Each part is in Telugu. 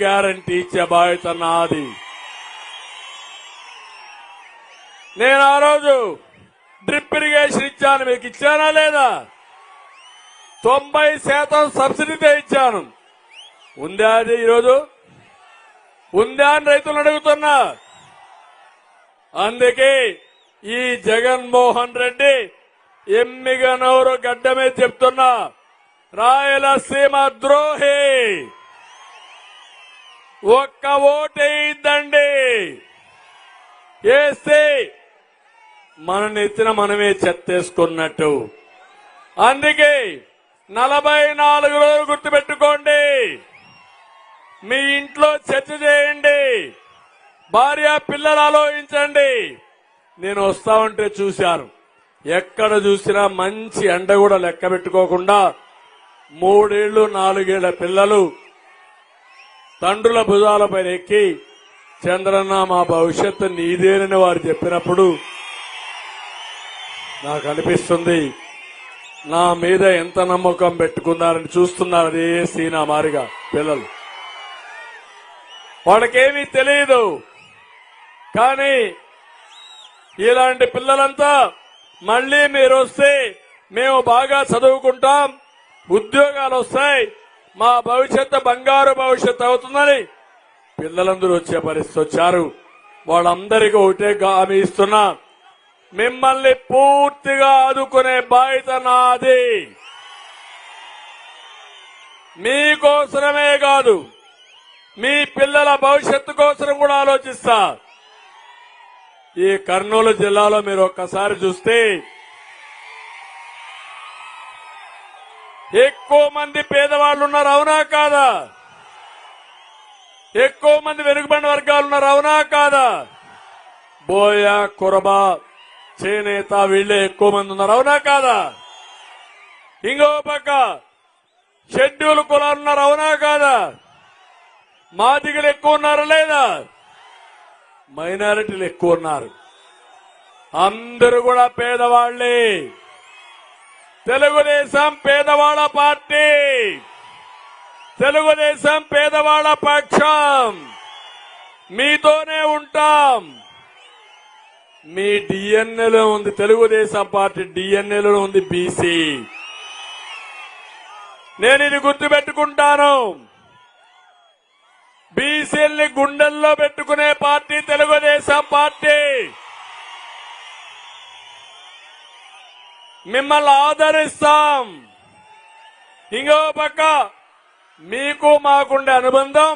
గ్యారంటీ ఇచ్చే బాధ్యత నాది. నేను ఆ రోజు డ్రిప్ ఇరిగేషన్ ఇచ్చాను, మీకు ఇచ్చానా లేదా? 90% సబ్సిడీతో ఇచ్చాను. ఉందా అది ఈరోజు? ఉందా అని రైతులు అడుగుతున్నా. అందుకే ఈ జగన్మోహన్ రెడ్డి ఎమ్మిగనూరు గడ్డ మీద చెప్తున్నా, రాయలసీమ ద్రోహి. ఒక్క ఓటేయిద్దండి, వేస్తే మన నెత్తిన మనమే చెత్తేసుకున్నట్టు. అందుకే 44 రోజులు గుర్తుపెట్టుకోండి. మీ ఇంట్లో చర్చ చేయండి, భార్య పిల్లలు ఆలోచించండి. నేను వస్తా ఉంటే చూశాను, ఎక్కడ చూసినా మంచి ఎండ కూడా లెక్క పెట్టుకోకుండా 3 ఏళ్లు 4 ఏళ్ల పిల్లలు తండ్రుల భుజాలపై ఎక్కి చంద్రన్న మా భవిష్యత్తు నీదేనని వారు చెప్పినప్పుడు నాకు అనిపిస్తుంది, నా మీద ఎంత నమ్మకం పెట్టుకున్నారని చూస్తున్నారు. అదే సీనా మారిగా పిల్లలు, వాళ్ళకేమీ తెలియదు. కానీ ఇలాంటి పిల్లలంతా మళ్లీ మీరు వస్తే మేము బాగా చదువుకుంటాం, ఉద్యోగాలు వస్తాయి, మా భవిష్యత్తు బంగారు భవిష్యత్తు అవుతుందని పిల్లలందరూ వచ్చే పరిస్థితి వచ్చారు. వాళ్ళందరికీ ఒకటే హామీ ఇస్తున్నా, మిమ్మల్ని పూర్తిగా ఆదుకునే బాధ్యత నాది. మీకోసమే కాదు, మీ పిల్లల భవిష్యత్తు కోసం కూడా ఆలోచిస్తా. ఈ కర్నూలు జిల్లాలో మీరు ఒక్కసారి చూస్తే ఎక్కువ మంది పేదవాళ్లు ఉన్నారు, అవునా కాదా? ఎక్కువ మంది వెనుకబడిన వర్గాలు ఉన్నారు, అవునా కాదా? బోయ, కురబ, చేనేత వీళ్లే ఎక్కువ మంది ఉన్నారు, అవునా కాదా? ఇంకో పక్క షెడ్యూల్ కులాలు ఉన్నారు, అవునా కాదా? మాదిగలు ఎక్కువ ఉన్నారు లేదా? మైనారిటీలు ఎక్కువ ఉన్నారు. అందరూ కూడా పేదవాళ్లే. తెలుగుదేశం పేదవాళ్ల పార్టీ, తెలుగుదేశం పేదవాళ్ల పక్షం. మీతోనే ఉంటాం. మీ డిఎన్ఏలో ఉంది తెలుగుదేశం పార్టీ, డిఎన్ఏలో ఉంది బీసీ. నేను ఇది గుర్తుపెట్టుకుంటాను. బీసీల్ని గుండెల్లో పెట్టుకునే పార్టీ తెలుగుదేశం పార్టీ. మిమ్మల్ని ఆదరిస్తాం. ఇంకో పక్క మీకు మాకుండే అనుబంధం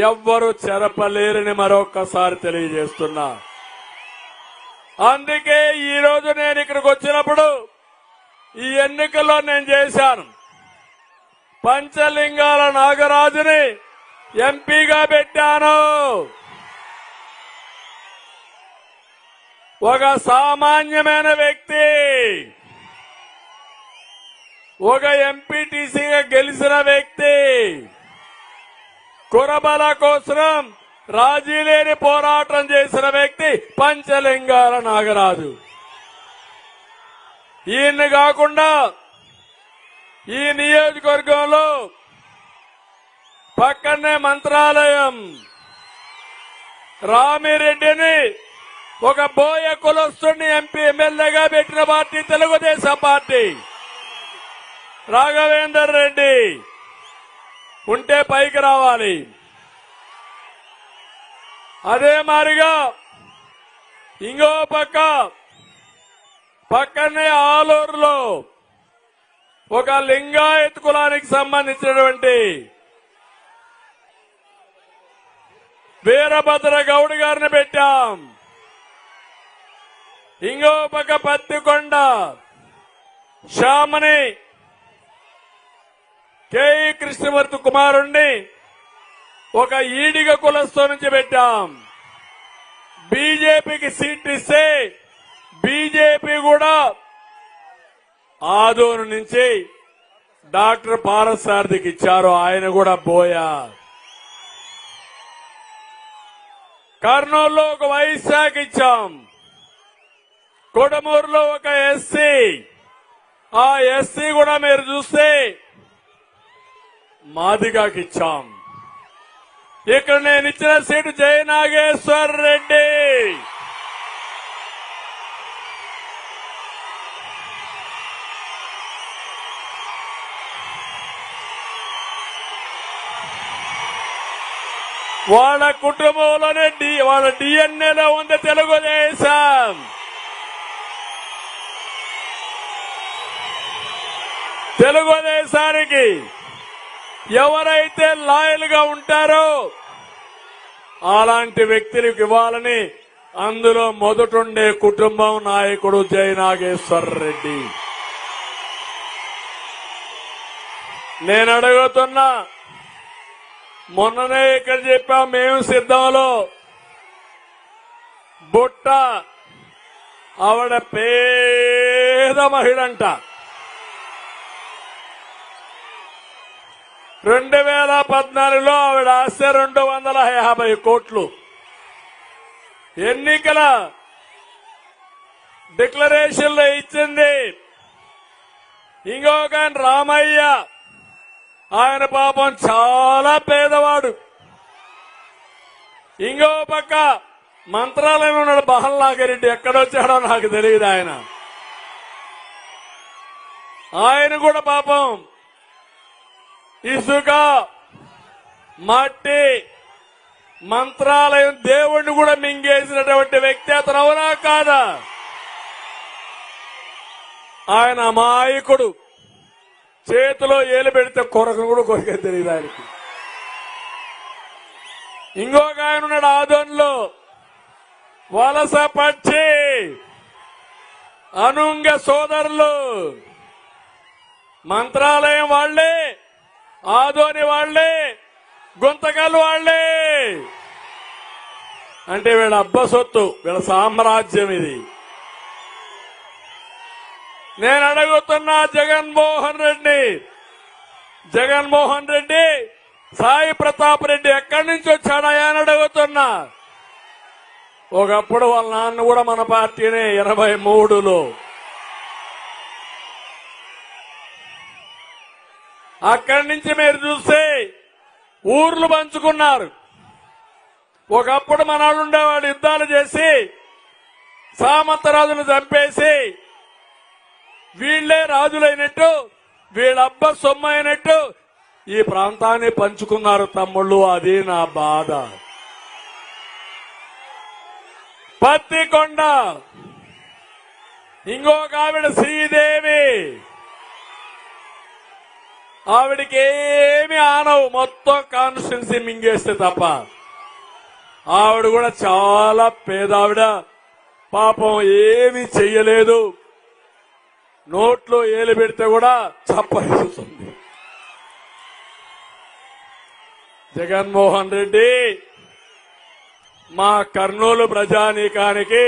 ఎవ్వరూ చెరపలేరని మరొక్కసారి తెలియజేస్తున్నా. అందుకే ఈ రోజు నేను ఇక్కడికి వచ్చినప్పుడు ఈ ఎన్నికల్లో నేను చేశాను, పంచలింగాల నాగరాజుని ఎంపీగా పెట్టాను. ఒక సామాన్యమైన వ్యక్తి, ఒక ఎంపీటీసీగా గెలిచిన వ్యక్తి, కురబల కోసం రాజీ లేని పోరాటం చేసిన వ్యక్తి పంచలింగాల నాగరాజు. ఈయన్ని కాకుండా ఈ నియోజకవర్గంలో పక్కనే మంత్రాలయం రామిరెడ్డిని ఒక బోయ కులస్తుడిని ఎంపీ ఎమ్మెల్యేగా పెట్టిన పార్టీ తెలుగుదేశం పార్టీ. రాఘవేందర్ రెడ్డి ఉంటే పైకి రావాలి. అదే మారిగా ఇంకో పక్కనే ఆలూరులో ఒక లింగాయత్ కులానికి సంబంధించినటువంటి వీరభద్ర గౌడ్ గారిని పెట్టాం. ఇంకో పక్క పత్తికొండ శ్యామని కేఈ కృష్ణమూర్తి కుమారుణ్ణి ఒక ఈడిగ కులస్థ నుంచి పెట్టాం. బీజేపీకి సీట్ ఇస్తే బీజేపీ కూడా ఆదోను నుంచి డాక్టర్ పారసారథికి ఇచ్చారు, ఆయన కూడా బోయా. కర్నూలులో ఒక వైశాఖ ఇచ్చాం, కొడమూరులో ఒక ఎస్సీ. ఆ ఎస్సీ కూడా మీరు చూస్తే మాదిగాకి ఇచ్చాం. ఇక్కడ నేను ఇచ్చిన సీటు జై నాగేశ్వర్ రెడ్డి. వాళ్ళ కుటుంబంలోనే వాళ్ళ డిఎన్ఏలో ఉంది తెలుగుదేశం. తెలుగుదేశానికి ఎవరైతే లాయల్ గా ఉంటారో అలాంటి వ్యక్తులకు ఇవ్వాలని అందులో మొదటుండే కుటుంబం నాయకుడు జై నాగేశ్వర్ రెడ్డి. నేను అడుగుతున్నా, మొన్ననే ఇక్కడ చెప్పాం, మేము సిద్ధంలో బుట్ట ఆవిడ పేద మహిళంట. 2014లో ఆవిడ ఆస్తి 250 కోట్లు. ఎన్నికల డిక్లరేషన్ లో ఇచ్చింది. ఇంకొక రామయ్య, ఆయన పాపం చాలా పేదవాడు. ఇంకో పక్క మంత్రాలయం ఉన్నాడు బహల్నాగిరెడ్డి, ఎక్కడొచ్చాడో నాకు తెలియదు. ఆయన కూడా పాపం ఇసుక, మట్టి, మంత్రాలయం దేవుణ్ణి కూడా మింగేసినటువంటి వ్యక్తి అతను, అవునా కాదా? ఆయన అమాయకుడు, చేతిలో ఏలు పెడితే కొరకను కూడా కొరికే తెలియదు ఆయనకి. ఇంకొక ఆయన ఉన్నాడు ఆదోన్లో, వలస పచ్చి అనుంగ సోదరులు, మంత్రాలయం వాళ్లే, ఆదోని వాళ్లే, గుంతకల్ వాళ్లే. అంటే వీళ్ళ అబ్బ సొత్తు, వీళ్ళ సామ్రాజ్యం ఇది. నేను అడుగుతున్నా జగన్మోహన్ రెడ్డి సాయి ప్రతాప్ రెడ్డి ఎక్కడి నుంచి వచ్చాడా అని అడుగుతున్నా. ఒకప్పుడు వాళ్ళ నాన్న కూడా మన పార్టీనే 83లో. అక్కడి నుంచి మీరు చూస్తే ఊర్లు పంచుకున్నారు. ఒకప్పుడు మనవాళ్ళు ఉండేవాడు, యుద్ధాలు చేసి సామంతరాజును చంపేసి వీళ్లే రాజులైనట్టు, వీళ్ళబ్బ సొమ్ము అయినట్టు ఈ ప్రాంతాన్ని పంచుకున్నారు తమ్ముళ్ళు. అది నా బాధ. పత్తికొండ ఇంకొక ఆవిడ శ్రీదేవి, ఆవిడికి ఏమి ఆనవు, మొత్తం కాన్స్టిట్యున్సీ మింగేస్తే తప్ప. ఆవిడ కూడా చాలా పేదావిడ, పాపం ఏమీ చెయ్యలేదు. నోట్లో ఏలు పెడితే కూడా చప్పరిస్తుంది. జగన్మోహన్ రెడ్డి మా కర్నూలు ప్రజానీకానికి